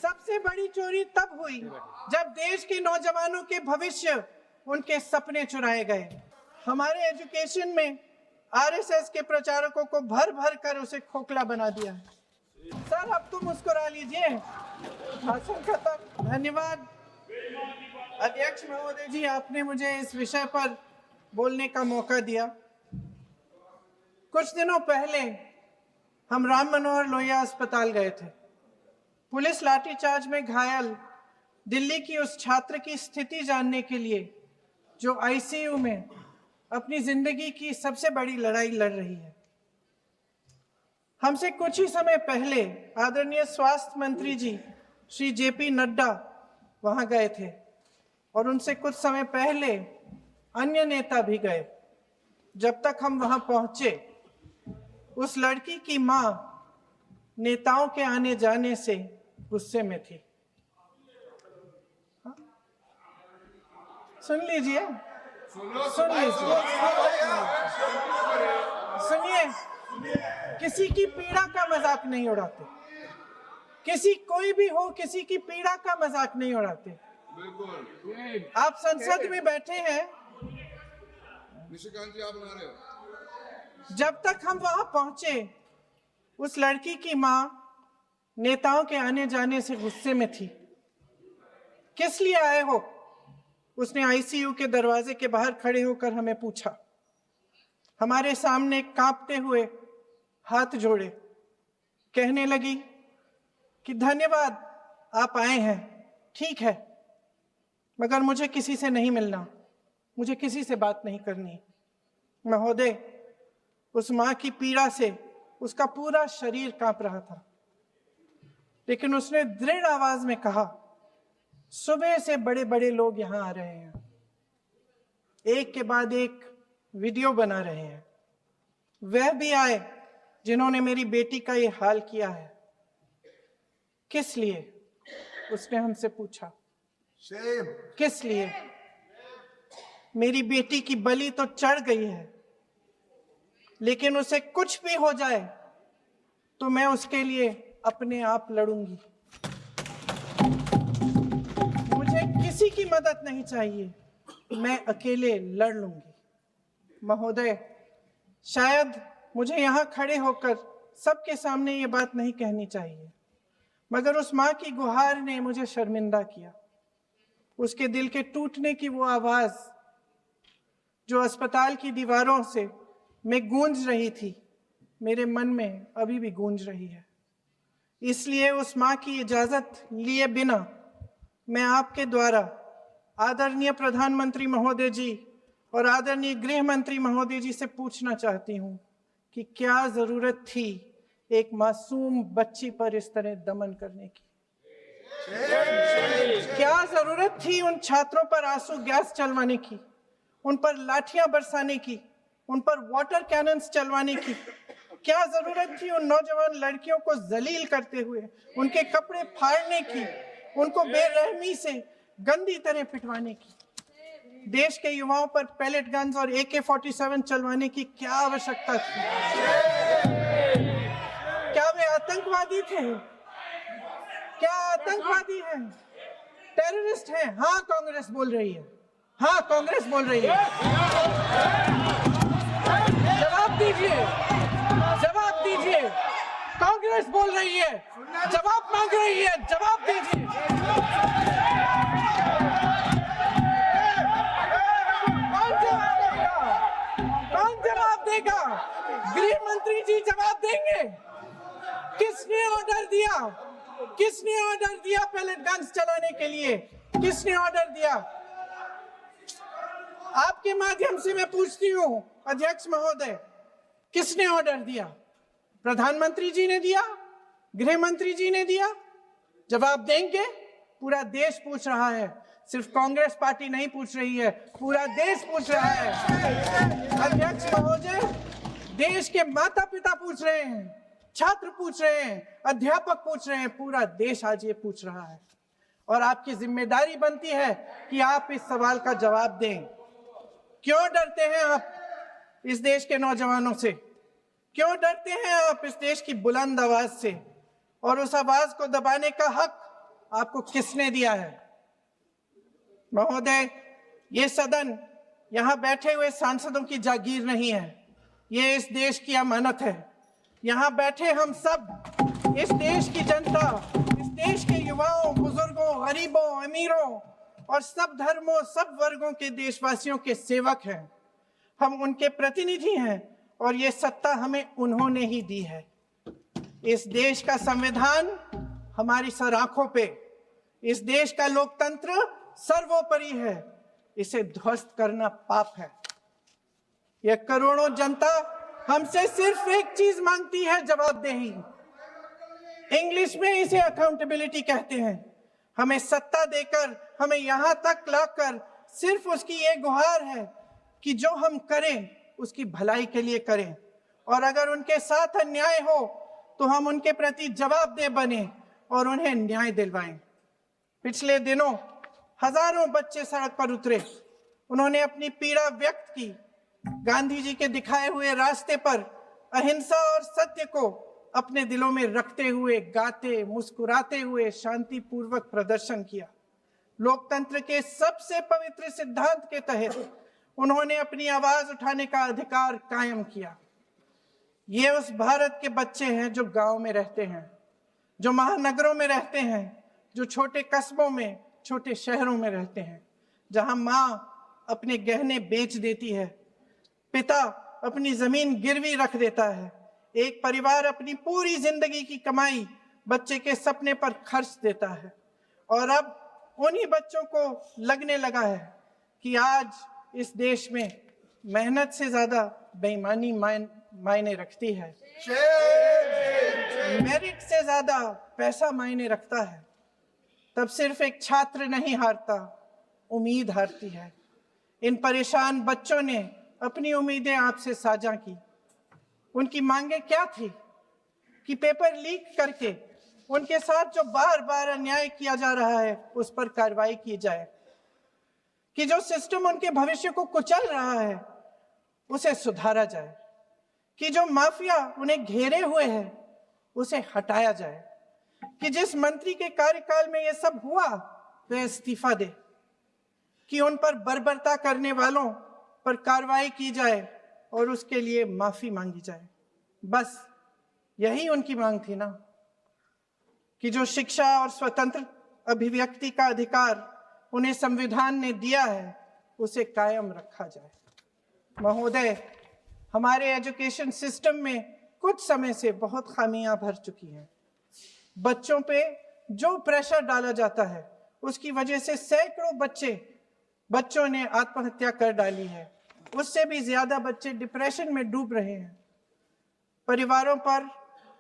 सबसे बड़ी चोरी तब हुई जब देश के नौजवानों के भविष्य, उनके सपने चुराए गए। हमारे एजुकेशन में आरएसएस के प्रचारकों को भर भर कर उसे खोखला बना दिया है। सर अब तो मुस्कुरा लीजिए, भाषण खत्म। धन्यवाद अध्यक्ष महोदय जी, आपने मुझे इस विषय पर बोलने का मौका दिया। कुछ दिनों पहले हम राम मनोहर लोहिया अस्पताल गए थे। पुलिस लाठीचार्ज में घायल दिल्ली की उस छात्र की स्थिति जानने के लिए जो आईसीयू में अपनी जिंदगी की सबसे बड़ी लड़ाई लड़ रही है। हमसे कुछ ही समय पहले आदरणीय स्वास्थ्य मंत्री जी श्री जेपी नड्डा वहां गए थे और उनसे कुछ समय पहले अन्य नेता भी गए। जब तक हम वहां पहुंचे, उस लड़की की मां नेताओं के आने जाने से गुस्से में थी। सुन लीजिए, सुनिए, किसी की पीड़ा का मजाक नहीं उड़ाते। किसी कोई भी हो, किसी की पीड़ा का मजाक नहीं उड़ाते। आप संसद में बैठे हैं, निशिकांत जी आप बना रहे हो। जब तक हम वहां पहुंचे, उस लड़की की मां नेताओं के आने जाने से गुस्से में थी। किस लिए आए हो? उसने आईसीयू के दरवाजे के बाहर खड़े होकर हमें पूछा। हमारे सामने कांपते हुए हाथ जोड़े कहने लगी कि धन्यवाद आप आए हैं, ठीक है, मगर मुझे किसी से नहीं मिलना, मुझे किसी से बात नहीं करनी। महोदय, उस मां की पीड़ा से उसका पूरा शरीर कांप रहा था, लेकिन उसने दृढ़ आवाज में कहा, सुबह से बड़े बड़े लोग यहां आ रहे हैं, एक के बाद एक वीडियो बना रहे हैं। वह भी आए जिन्होंने मेरी बेटी का ये हाल किया है। किस लिए? उसने हमसे पूछा। किस लिए? मेरी बेटी की बलि तो चढ़ गई है, लेकिन उसे कुछ भी हो जाए तो मैं उसके लिए अपने आप लड़ूंगी। मुझे किसी की मदद नहीं चाहिए, मैं अकेले लड़ लूंगी। महोदय, शायद मुझे यहां खड़े होकर सबके सामने ये बात नहीं कहनी चाहिए, मगर उस मां की गुहार ने मुझे शर्मिंदा किया। उसके दिल के टूटने की वो आवाज जो अस्पताल की दीवारों से में गूंज रही थी, मेरे मन में अभी भी गूंज रही है। इसलिए उस मां की इजाजत लिए बिना मैं आपके द्वारा आदरणीय प्रधानमंत्री महोदय जी और आदरणीय गृह मंत्री महोदय जी से पूछना चाहती हूं कि क्या जरूरत थी एक मासूम बच्ची पर इस तरह दमन करने की? क्या जरूरत थी उन छात्रों पर आंसू गैस चलवाने की, उन पर लाठियां बरसाने की, उन पर वाटर कैनन्स चलवाने की? क्या जरूरत थी उन नौजवान लड़कियों को जलील करते हुए उनके कपड़े फाड़ने की, उनको बेरहमी से गंदी तरह पिटवाने की? देश के युवाओं पर पैलेट गन्स और AK-47 चलवाने की क्या आवश्यकता थी? क्या वे आतंकवादी थे? क्या आतंकवादी हैं? टेररिस्ट हैं? हाँ, कांग्रेस बोल रही है। हाँ, कांग्रेस बोल रही है। जवाब दीजिए, जवाब दीजिए। कांग्रेस बोल रही है, जवाब मांग रही है, जवाब दीजिए। कौन जवाब देगा? गृह मंत्री जी जवाब देंगे। किसने ऑर्डर दिया? किसने ऑर्डर दिया पैलेट गन्स चलाने के लिए? किसने ऑर्डर दिया? आपके माध्यम से मैं पूछती हूं अध्यक्ष महोदय, किसने ऑर्डर दिया? प्रधानमंत्री जी ने दिया? गृह मंत्री जी ने दिया? जवाब देंगे? पूरा देश पूछ रहा है, सिर्फ कांग्रेस पार्टी नहीं पूछ रही है, पूरा देश पूछ रहा है। अध्यक्ष महोदय, देश के माता पिता पूछ रहे हैं, छात्र पूछ रहे हैं, अध्यापक पूछ रहे हैं, पूरा देश आज ये पूछ रहा है। और आपकी जिम्मेदारी बनती है कि आप इस सवाल का जवाब दें। क्यों डरते हैं आप इस देश के नौजवानों से? क्यों डरते हैं आप इस देश की बुलंद आवाज से? और उस आवाज को दबाने का हक आपको किसने दिया है? महोदय, ये सदन यहाँ बैठे हुए सांसदों की जागीर नहीं है, ये इस देश की अमानत है। यहाँ बैठे हम सब इस देश की जनता, इस देश के युवाओं, बुजुर्गों, गरीबों, अमीरों और सब धर्मों, सब वर्गों के देशवासियों के सेवक हैं। हम उनके प्रतिनिधि हैं और ये सत्ता हमें उन्होंने ही दी है। इस देश का संविधान हमारी सर आंखों पे, इस देश का लोकतंत्र सर्वोपरि है। इसे ध्वस्त करना पाप है। यह करोड़ों जनता हमसे सिर्फ एक चीज मांगती है, जवाबदेही। इंग्लिश में इसे अकाउंटेबिलिटी कहते हैं। हमें सत्ता देकर, हमें यहां तक लाकर सिर्फ उसकी ये गुहार है कि जो हम करें उसकी भलाई के लिए करें, और अगर उनके साथ अन्याय हो तो हम उनके प्रति जवाबदेह बने और उन्हें न्याय दिलवाएं। पिछले दिनों हजारों बच्चे सड़क पर उतरे, उन्होंने अपनी पीड़ा व्यक्त की। गांधी जी के दिखाए हुए रास्ते पर अहिंसा और सत्य को अपने दिलों में रखते हुए, गाते, मुस्कुराते हुए शांतिपूर्वक प्रदर्शन किया। लोकतंत्र के सबसे पवित्र सिद्धांत के तहत उन्होंने अपनी आवाज उठाने का अधिकार कायम किया। ये उस भारत के बच्चे हैं जो गांव में रहते हैं, जो महानगरों में रहते हैं, जो छोटे कस्बों में, छोटे शहरों में रहते हैं, जहां माँ अपने गहने बेच देती है, पिता अपनी जमीन गिरवी रख देता है, एक परिवार अपनी पूरी जिंदगी की कमाई बच्चे के सपने पर खर्च देता है। और अब उन्हीं बच्चों को लगने लगा है कि आज इस देश में मेहनत से ज्यादा बेईमानी मायने रखती है, मेरिट से ज्यादा पैसा मायने रखता है। तब सिर्फ एक छात्र नहीं हारता, उम्मीद हारती है। इन परेशान बच्चों ने अपनी उम्मीदें आपसे साझा की। उनकी मांगे क्या थी? कि पेपर लीक करके उनके साथ जो बार बार अन्याय किया जा रहा है उस पर कार्रवाई की जाए, कि जो सिस्टम उनके भविष्य को कुचल रहा है उसे सुधारा जाए, कि जो माफिया उन्हें घेरे हुए है उसे हटाया जाए, कि जिस मंत्री के कार्यकाल में यह सब हुआ वह इस्तीफा दे, कि उन पर बर्बरता करने वालों पर कार्रवाई की जाए और उसके लिए माफी मांगी जाए। बस यही उनकी मांग थी ना, कि जो शिक्षा और स्वतंत्र अभिव्यक्ति का अधिकार उन्हें संविधान ने दिया है उसे कायम रखा जाए। महोदय, हमारे एजुकेशन सिस्टम में कुछ समय से बहुत खामियां भर चुकी हैं। बच्चों पे जो प्रेशर डाला जाता है उसकी वजह से सैकड़ों बच्चों ने आत्महत्या कर डाली है। उससे भी ज्यादा बच्चे डिप्रेशन में डूब रहे हैं। परिवारों पर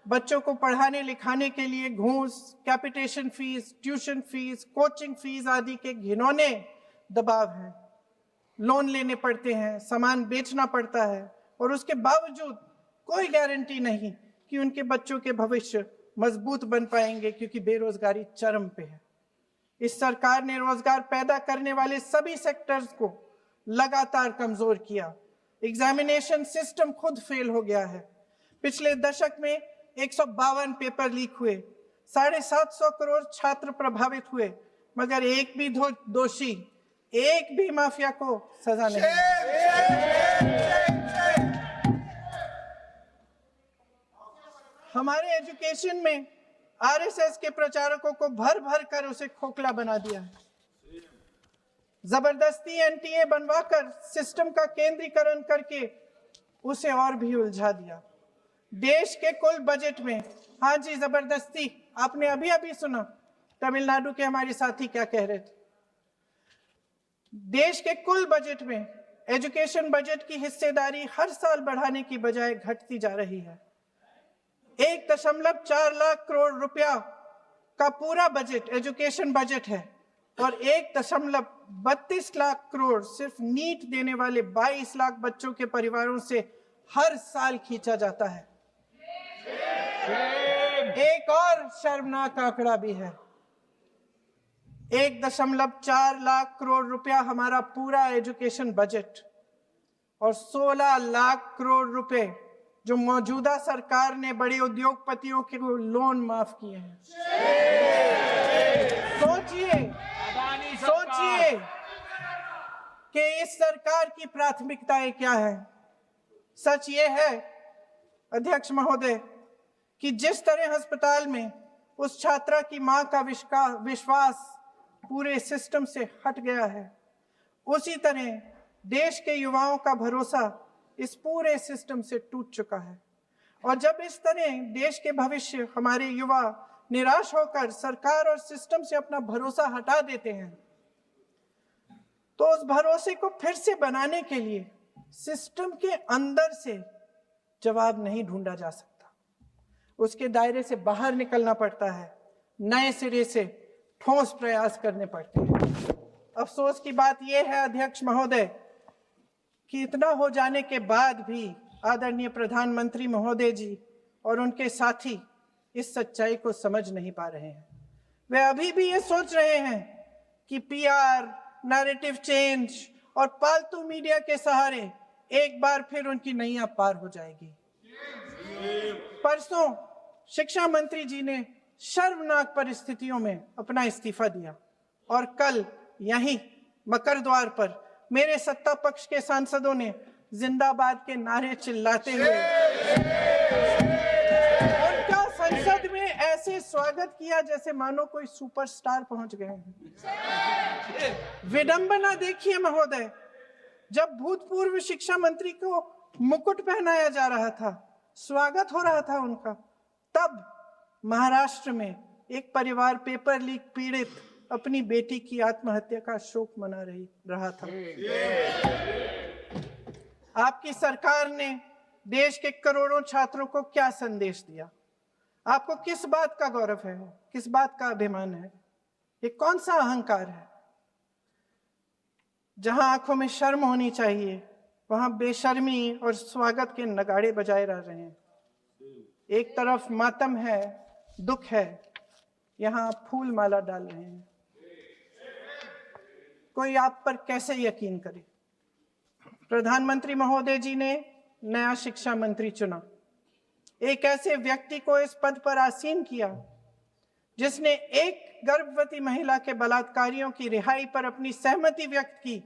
बच्चों को पढ़ाने लिखाने के लिए घूस, capitation fees, tuition fees, coaching fees आदि के घिनौने दबाव हैं। लोन लेने पड़ते हैं, सामान बेचना पड़ता है और उसके बावजूद कोई गारंटी नहीं कि उनके बच्चों के भविष्य मजबूत बन पाएंगे, क्योंकि बेरोजगारी चरम पे है। इस सरकार ने रोजगार पैदा करने वाले सभी सेक्टर्स को लगातार कमजोर किया। एग्जामिनेशन सिस्टम खुद फेल हो गया है। पिछले दशक में 152 पेपर लीक हुए, 750 करोड़ छात्र प्रभावित हुए, मगर एक भी दोषी, एक भी माफिया को सजा नहीं। हमारे एजुकेशन में आरएसएस के प्रचारकों को भर भर कर उसे खोखला बना दिया है। जबरदस्ती एनटीए बनवाकर सिस्टम का केंद्रीकरण करके उसे और भी उलझा दिया। देश के कुल बजट में, हाँ जी जबरदस्ती, आपने अभी अभी सुना तमिलनाडु के हमारे साथी क्या कह रहे थे। देश के कुल बजट में एजुकेशन बजट की हिस्सेदारी हर साल बढ़ाने की बजाय घटती जा रही है। 1.4 लाख करोड़ रुपया का पूरा बजट एजुकेशन बजट है और 1.32 लाख करोड़ सिर्फ नीट देने वाले 22 लाख बच्चों के परिवारों से हर साल खींचा जाता है। एक और शर्मनाक आंकड़ा भी है। 1.4 लाख करोड़ रुपया हमारा पूरा एजुकेशन बजट और 16 लाख करोड़ रुपए जो मौजूदा सरकार ने बड़े उद्योगपतियों के लोन माफ किए हैं। कि इस सरकार की प्राथमिकताएं क्या है। सच ये है अध्यक्ष महोदय कि जिस तरह अस्पताल में उस छात्रा की मां का विश्वास पूरे सिस्टम से हट गया है, उसी तरह देश के युवाओं का भरोसा इस पूरे सिस्टम से टूट चुका है। और जब इस तरह देश के भविष्य हमारे युवा निराश होकर सरकार और सिस्टम से अपना भरोसा हटा देते हैं, तो उस भरोसे को फिर से बनाने के लिए सिस्टम के अंदर से जवाब नहीं ढूंढा जा सकता, उसके दायरे से बाहर निकलना पड़ता है, नए सिरे से ठोस प्रयास करने पड़ते हैं। अफसोस की बात यह है अध्यक्ष महोदय कि इतना हो जाने के बाद भी आदरणीय प्रधानमंत्री महोदय जी और उनके साथी इस सच्चाई को समझ नहीं पा रहे हैं। वे अभी भी ये सोच रहे हैं कि पीआर, नैरेटिव चेंज और पालतू मीडिया के सहारे एक बार फिर उनकी नैया पार हो जाएगी। परसों शिक्षा मंत्री जी ने शर्मनाक परिस्थितियों में अपना इस्तीफा दिया और कल यहीं मकर द्वार पर मेरे सत्ता पक्ष के सांसदों ने जिंदाबाद के नारे चिल्लाते हुए उनका संसद में ऐसे स्वागत किया जैसे मानो कोई सुपरस्टार पहुंच गए हैं। विडंबना देखिए महोदय, जब भूतपूर्व शिक्षा मंत्री को मुकुट पहनाया जा रहा था, स्वागत हो रहा था उनका, तब महाराष्ट्र में एक परिवार पेपर लीक पीड़ित अपनी बेटी की आत्महत्या का शोक मना रहा था। आपकी सरकार ने देश के करोड़ों छात्रों को क्या संदेश दिया? आपको किस बात का गौरव है, किस बात का अभिमान है? ये कौन सा अहंकार है? जहां आंखों में शर्म होनी चाहिए, वहां बेशर्मी और स्वागत के नगाड़े बजाए रह रहे हैं। एक तरफ मातम है, दुख है, यहां फूल माला डाल रहे हैं। कोई आप पर कैसे यकीन करे? प्रधानमंत्री महोदय जी ने नया शिक्षा मंत्री चुना, एक ऐसे व्यक्ति को इस पद पर आसीन किया जिसने एक गर्भवती महिला के बलात्कारियों की रिहाई पर अपनी सहमति व्यक्त की,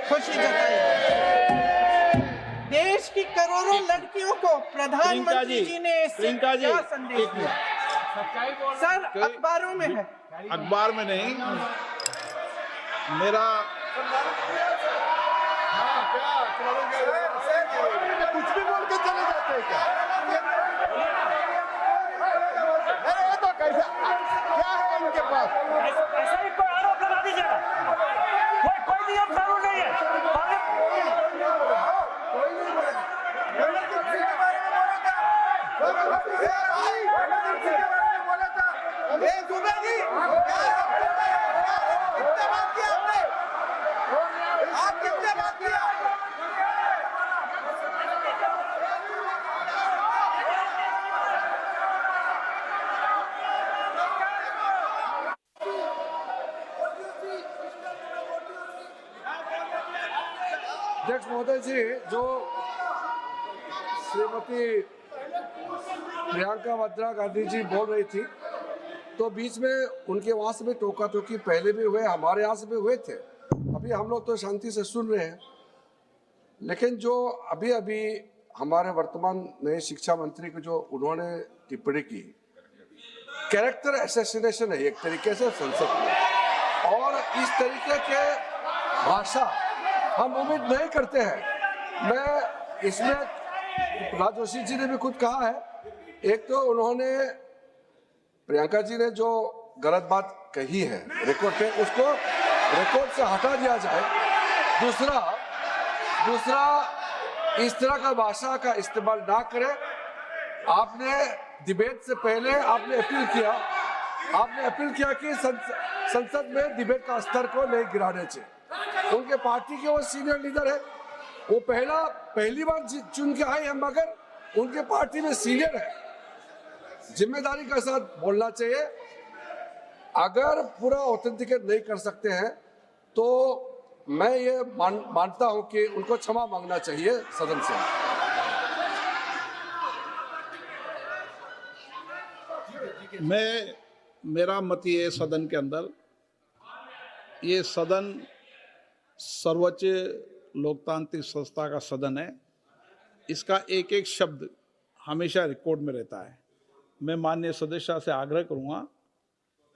खुशी जताई। देश की करोड़ों लड़कियों को प्रधानमंत्री जी ने इससे क्या संदेश दिया? सर, अखबारों में है। अखबार में नहीं, मेरा कुछ भी बोल के चले जाते हैं क्या? अरे ये तो कैसा क्या है इनके पास? ऐसा ही कोई आरोप लगा दीजिएगा, कोई नियम कानून नहीं है। अध्यक्ष महोदय जी, जो श्रीमती प्रियंका वाड्रा गांधी जी बोल रही थी, तो बीच में उनके वहाँ से भी टोका टोकी पहले भी हुए, हमारे यहाँ से भी हुए थे। अभी हम लोग तो शांति से सुन रहे हैं, लेकिन जो अभी अभी हमारे वर्तमान नए शिक्षा मंत्री को जो उन्होंने टिप्पणी की, कैरेक्टर असैसिनेशन है एक तरीके से संसद में, और इस तरीके के भाषा हम उम्मीद नहीं करते हैं। मैं इसमें प्रहलाद जोशी जी ने भी खुद कहा है, एक तो उन्होंने प्रियंका जी ने जो गलत बात कही है रिकॉर्ड पे, उसको रिकॉर्ड से हटा दिया जाए। दूसरा इस तरह का भाषा का इस्तेमाल ना करें। आपने डिबेट से पहले आपने अपील किया कि संसद में डिबेट का स्तर को नहीं गिराने चाहिए। उनके पार्टी के वो सीनियर लीडर है, वो पहली बार चुन के आए हैं, मगर उनके पार्टी में सीनियर है, जिम्मेदारी के साथ बोलना चाहिए। अगर पूरा ऑथेंटिकेट नहीं कर सकते हैं तो मैं ये मानता हूं कि उनको क्षमा मांगना चाहिए सदन से। मेरा मत ये सदन के अंदर, ये सदन सर्वोच्च लोकतांत्रिक संस्था का सदन है, इसका एक एक शब्द हमेशा रिकॉर्ड में रहता है। मैं माननीय सदस्य से आग्रह करूंगा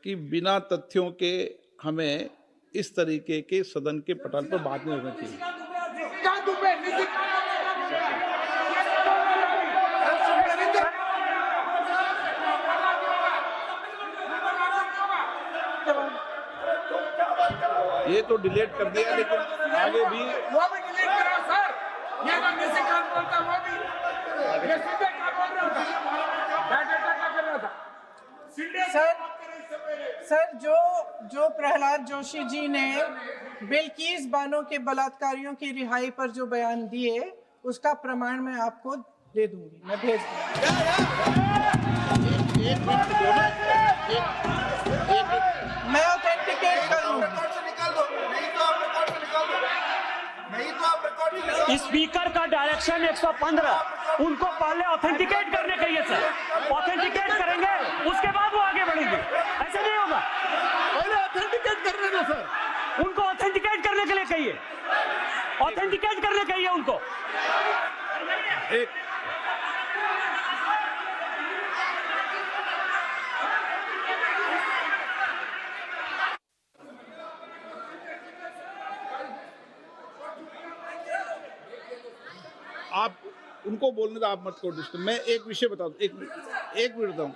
कि बिना तथ्यों के हमें इस तरीके के सदन के पटल पर बात नहीं होनी चाहिए। ये तो डिलीट कर दिया, लेकिन आगे भी वो भी डिलीट करा सर। ये तो किसी का बोलता वो भी ये सीधे का बोल रहा था, डाटा का कर रहा था। सर जो प्रहलाद जोशी जी ने बिल्किस बानो के बलात्कारियों की रिहाई पर जो बयान दिए, उसका प्रमाण मैं आपको दे दूंगी, मैं भेज मैं ऑथेंटिकेट करूंगा। स्पीकर का डायरेक्शन 115, उनको पहले ऑथेंटिकेट करने कहिए सर। ऑथेंटिकेट करेंगे उसके बाद वो आगे बढ़ेंगे, ऐसे नहीं होगा। पहले ऑथेंटिकेट करने दो सर। उनको ऑथेंटिकेट करने के लिए कहिए, ऑथेंटिकेट करने कहिए उनको। एक आप उनको बोलने का आप मत करो डिस्टर्ब। मैं एक विषय बता दूं, एक मिनट बताऊं।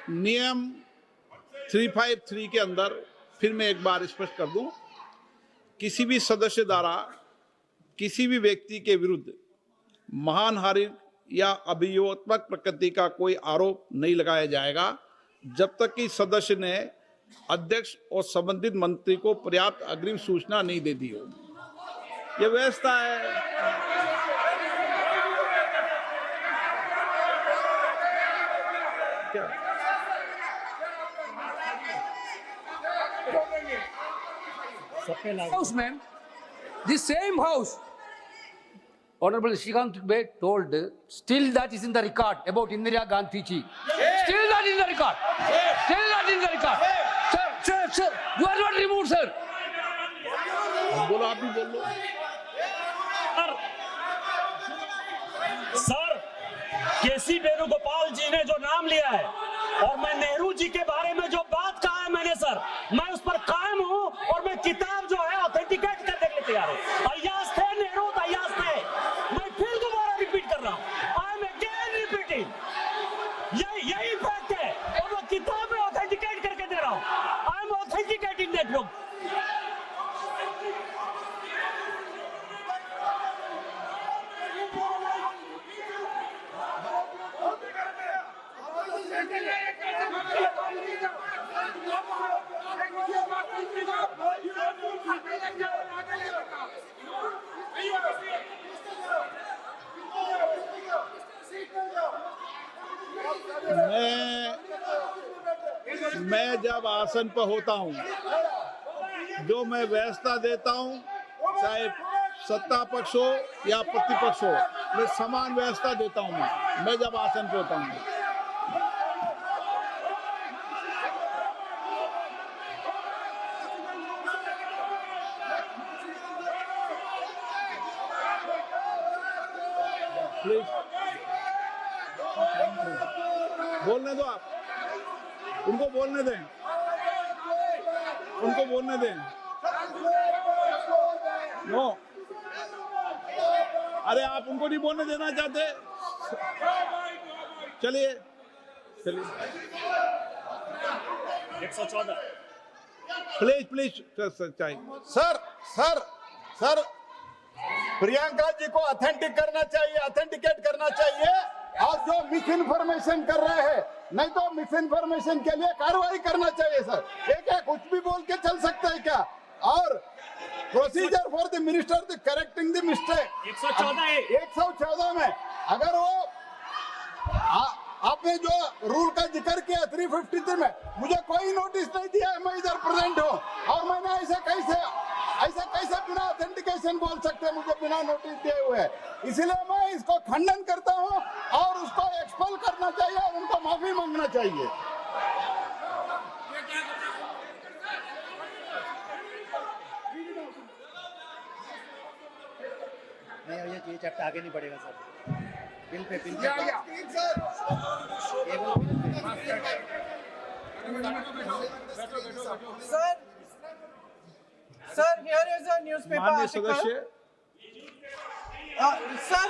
नियम 353 के अंदर फिर मैं एक बार स्पष्ट कर दूं, किसी भी सदस्य द्वारा किसी भी व्यक्ति के विरुद्ध मानहानि या अभियोगात्मक प्रकृति का कोई आरोप नहीं लगाया जाएगा जब तक कि सदस्य ने अध्यक्ष और संबंधित मंत्री को पर्याप्त अग्रिम सूचना नहीं दे दी हो। यह व्यवस्था है। House, ma'am. The same house. Honorable Shrikant Dubey told, still that is in the record about Indira Gandhi ji. Still that is in the record. Still that is in the record. Sir, you are not removed, sir. बोलो, आप भी बोल लो। Sir, केसी वेणुगोपाल जी ने जो नाम लिया है और मैं नेहरू जी के बारे में जो बात कहा है मैंने सर, मैं उस पर कायम हूं और मैं किताब जो है ऑथेंटिकेट करने के लिए तैयार हूं। अय्याज थे नेहरू, अय्याज थे। मैं फिर दोबारा रिपीट कर रहा हूं, आई एम अगेन रिपीटिंग। यही फैक्ट है और मैं किताब में ऑथेंटिकेट करके दे रहा हूं। I am authenticating that book. मैं जब आसन पर होता हूं, जो मैं व्यवस्था देता हूं, चाहे सत्ता पक्ष हो या प्रतिपक्ष हो, मैं समान व्यवस्था देता हूं। मैं जब आसन पर होता हूं, प्लीज बोलने दो। आप उनको बोलने दें, उनको बोलने दें। नो, अरे आप उनको नहीं बोलने देना चाहते? चलिए 114 प्लीज चाहिए। सर प्रियंका जी को ऑथेंटिकेट करना चाहिए और जो मिस इन्फॉर्मेशन कर रहे हैं, नहीं तो मिस इन्फॉर्मेशन के लिए कार्रवाई करना चाहिए सर। क्या कुछ भी बोल के चल सकते हैं क्या? और procedure for the minister the correcting the mistake 114 में अगर वो आपने जो रूल का जिक्र किया 353 में, मुझे कोई नोटिस नहीं दिया है, मैं इधर प्रेजेंट हूँ और मैंने ऐसे कैसे बिना ऑथेंटिकेशन बोल सकते हैं मुझे बिना नोटिस दिए हुए? इसलिए मैं इसको खंडन करता हूं और उसको एक्सपेल करना चाहिए और उनको माफी मांगना चाहिए। चाहिए, चर्चा आगे नहीं बढ़ेगा sir. Bill pay sir here is a newspaper माननीय article. सदस्य, sir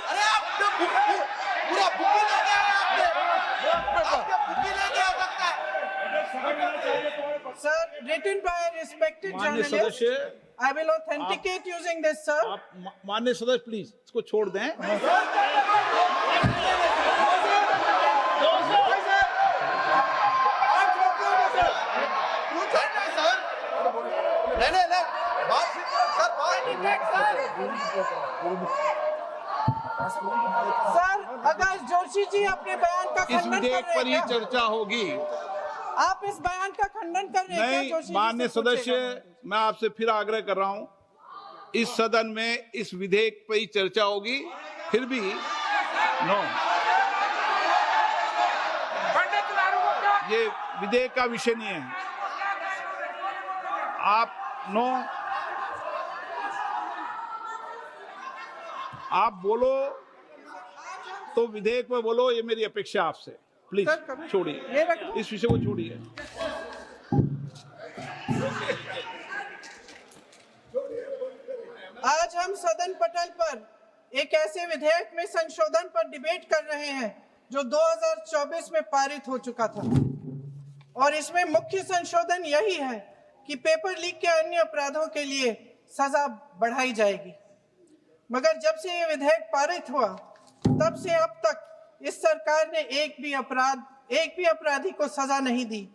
Sir, written by a respected माननीय journalist. सदस्य, I will authenticate using this, sir. आप माननीय सदस्य प्लीज इसको छोड़ दें। सर, अगर जोशी जी अपने बयान का इस खंडन कर विधेयक रहे पर ही हैं क्या? चर्चा होगी। आप इस बयान का खंडन कर रहे हैं क्या नहीं, जोशी जी माननीय से पूछेगा? सदस्य, मैं आपसे फिर आग्रह कर रहा हूं, इस सदन में इस विधेयक पर ही चर्चा होगी। फिर भी नो, ये विधेयक का विषय नहीं है। आप नो, आप बोलो तो विधेयक में बोलो, ये मेरी अपेक्षा आपसे। प्लीज सर, कभी- छोड़िए, ये रख दो। इस विषय को छोड़िए। आज हम सदन पटल पर एक ऐसे विधेयक में संशोधन पर डिबेट कर रहे हैं जो 2024 में पारित हो चुका था, और इसमें मुख्य संशोधन यही है कि पेपर लीक के अन्य अपराधों के लिए सजा बढ़ाई जाएगी। मगर जब से ये विधेयक पारित हुआ, तब से अब तक इस सरकार ने एक भी अपराधी को सजा नहीं दी।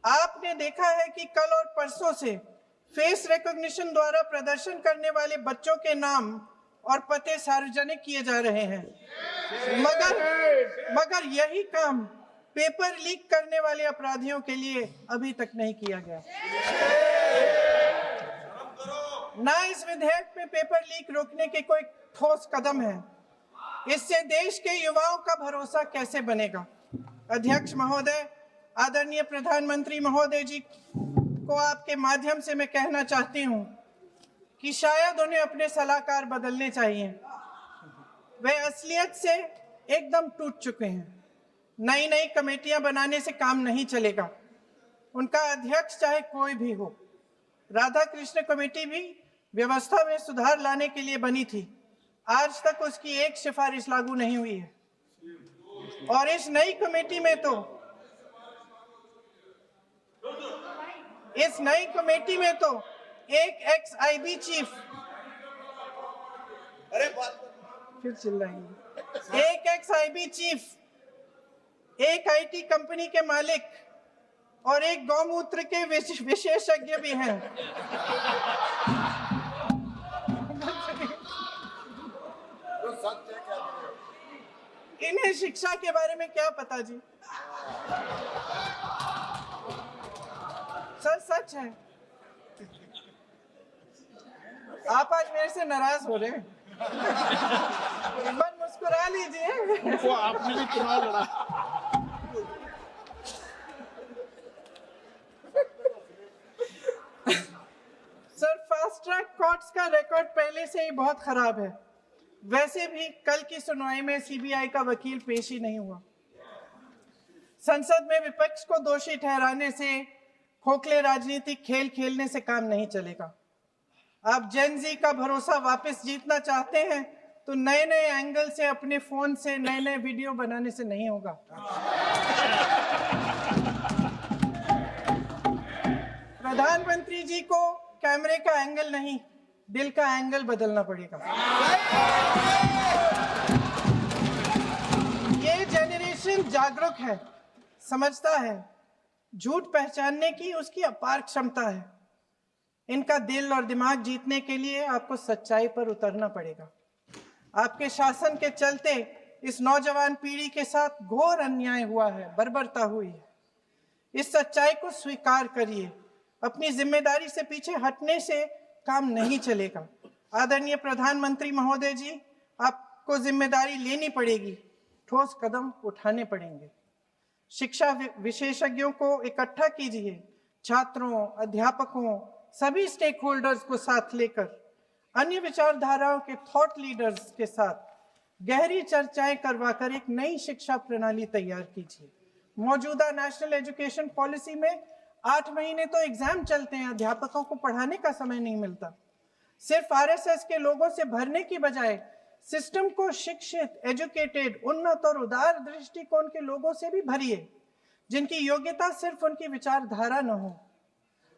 आपने देखा है कि कल और परसों से फेस रिकॉग्निशन द्वारा प्रदर्शन करने वाले बच्चों के नाम और पते सार्वजनिक किए जा रहे हैं, मगर यही काम पेपर लीक करने वाले अपराधियों के लिए अभी तक नहीं किया गया। ना इस विधेयक में पेपर लीक रोकने के कोई ठोस कदम है। इससे देश के युवाओं का भरोसा कैसे बनेगा? अध्यक्ष महोदय, आदरणीय प्रधानमंत्री महोदय जी को आपके माध्यम से मैं कहना चाहती हूं कि शायद उन्हें अपने सलाहकार बदलने चाहिए। वे असलियत से एकदम टूट चुके हैं। नई नई कमेटियां बनाने से काम नहीं चलेगा। उनका अध्यक्ष चाहे कोई भी हो। राधा कृष्ण कमेटी भी व्यवस्था में सुधार लाने के लिए बनी थी। आज तक उसकी एक सिफारिश लागू नहीं हुई है, और इस नई कमेटी में तो एक एक्स आईबी चीफ, फिर चिल्लाएंगे, एक एक्स आईबी चीफ, एक आईटी कंपनी के मालिक और एक गौमूत्र के विशेषज्ञ भी हैं। इन्हें शिक्षा के बारे में क्या पता जी? सर, सच है। आप आज मेरे से नाराज हो रहे हैं। बस मुस्कुरा लीजिए। वो आपने भी चुनाव लड़ा। सर, फास्ट ट्रैक कोर्ट्स का रिकॉर्ड पहले से ही बहुत खराब है। वैसे भी कल की सुनवाई में सीबीआई का वकील पेश ही नहीं हुआ। संसद में विपक्ष को दोषी ठहराने से, खोखले राजनीतिक खेल खेलने से काम नहीं चलेगा। आप जेन जी का भरोसा वापस जीतना चाहते हैं तो नए नए एंगल से अपने फोन से नए नए वीडियो बनाने से नहीं होगा। प्रधानमंत्री जी को कैमरे का एंगल नहीं, दिल का एंगल बदलना पड़ेगा। ये जेनरेशन जागरूक है, समझता है, झूठ पहचानने की उसकी अपार क्षमता है। इनका दिल और दिमाग जीतने के लिए आपको सच्चाई पर उतरना पड़ेगा। आपके शासन के चलते इस नौजवान पीढ़ी के साथ घोर अन्याय हुआ है, बर्बरता हुई है। इस सच्चाई को स्वीकार करिए। अपनी जिम्मेदारी से पीछे हटने से काम नहीं चलेगा। आदरणीय प्रधानमंत्री महोदय जी, आपको जिम्मेदारी लेनी पड़ेगी, ठोस कदम उठाने पड़ेंगे। शिक्षा विशेषज्ञों को इकट्ठा कीजिए, छात्रों, अध्यापकों, सभी स्टेक होल्डर्स को साथ लेकर अन्य विचारधाराओं के थॉट लीडर्स के साथ गहरी चर्चाएं करवाकर एक नई शिक्षा प्रणाली तैयार कीजिए। मौजूदा नेशनल एजुकेशन पॉलिसी में 8 महीने तो एग्जाम चलते हैं, अध्यापकों को पढ़ाने का समय नहीं मिलता। सिर्फ आरएसएस के लोगों से भरने की बजाय सिस्टम को शिक्षित, एजुकेटेड, उन्नत और उदार दृष्टिकोण के लोगों से भी भरिए, जिनकी योग्यता सिर्फ उनकी विचारधारा न हो।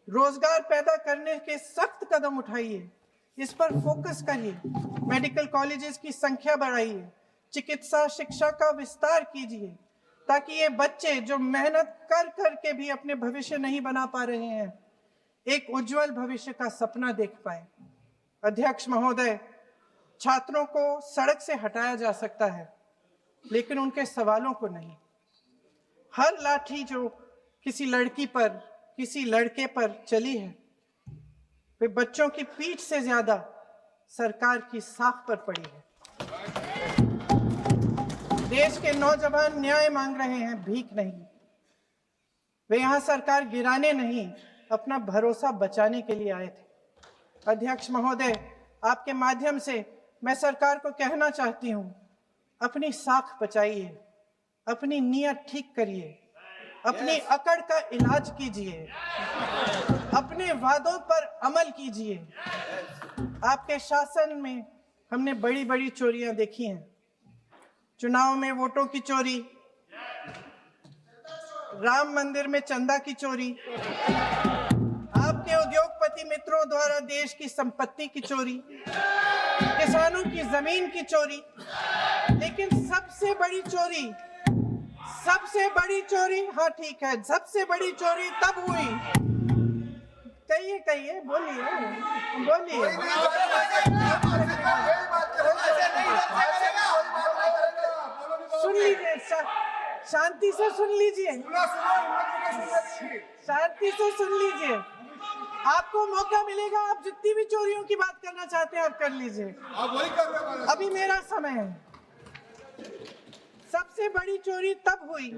रोजगार पैदा करने के सख्त कदम उठाइए, इस पर फोकस करिए। मेडिकल कॉलेजेस की संख्या बढ़ाइए, चिकित्सा शिक्षा का विस्तार कीजिए, ताकि ये बच्चे जो मेहनत कर कर के भी अपने भविष्य नहीं बना पा रहे हैं, एक उज्जवल भविष्य का सपना देख पाए। अध्यक्ष महोदय, छात्रों को सड़क से हटाया जा सकता है, लेकिन उनके सवालों को नहीं। हर लाठी जो किसी लड़की पर, किसी लड़के पर चली है, वे बच्चों की पीठ से ज्यादा सरकार की साख पर पड़ी है। देश के नौजवान न्याय मांग रहे हैं, भीख नहीं। वे यहां सरकार गिराने नहीं, अपना भरोसा बचाने के लिए आए थे। अध्यक्ष महोदय, आपके माध्यम से मैं सरकार को कहना चाहती हूं, अपनी साख बचाइए, अपनी नीयत ठीक करिए, अपनी अकड़ का इलाज कीजिए, अपने वादों पर अमल कीजिए। आपके शासन में हमने बड़ी बड़ी चोरियां देखी हैं। चुनाव में वोटों की चोरी, राम मंदिर में चंदा की चोरी, आपके उद्योगपति मित्रों द्वारा देश की संपत्ति की चोरी, किसानों की जमीन की चोरी, लेकिन सबसे बड़ी चोरी, हाँ ठीक है, सबसे बड़ी चोरी तब हुई। कहिए, बोलिए। सुन लीजिए, शांति से सुन लीजिए, शांति से सुन लीजिए। आपको मौका मिलेगा, आप जितनी भी चोरियों की बात करना चाहते हैं आप कर लीजिए, अभी मेरा समय है। सबसे बड़ी चोरी तब हुई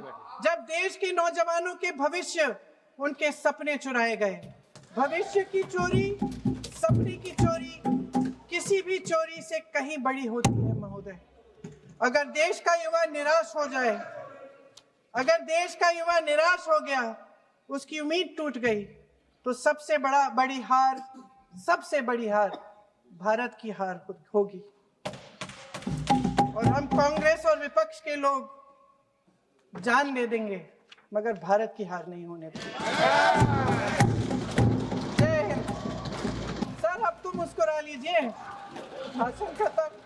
जब देश के नौजवानों के भविष्य, उनके सपने चुराए गए। भविष्य की चोरी, सपने की चोरी किसी भी चोरी से कहीं बड़ी होती है महोदय। अगर देश का युवा निराश हो जाए, अगर देश का युवा निराश हो गया, उसकी उम्मीद टूट गई, तो सबसे बड़ी हार भारत की हार होगी। और हम कांग्रेस और विपक्ष के लोग जान दे देंगे, मगर भारत की हार नहीं होने देंगे। जय हिंद। सर, अब तुम मुस्कुरा लीजिए, भाषण खत्म।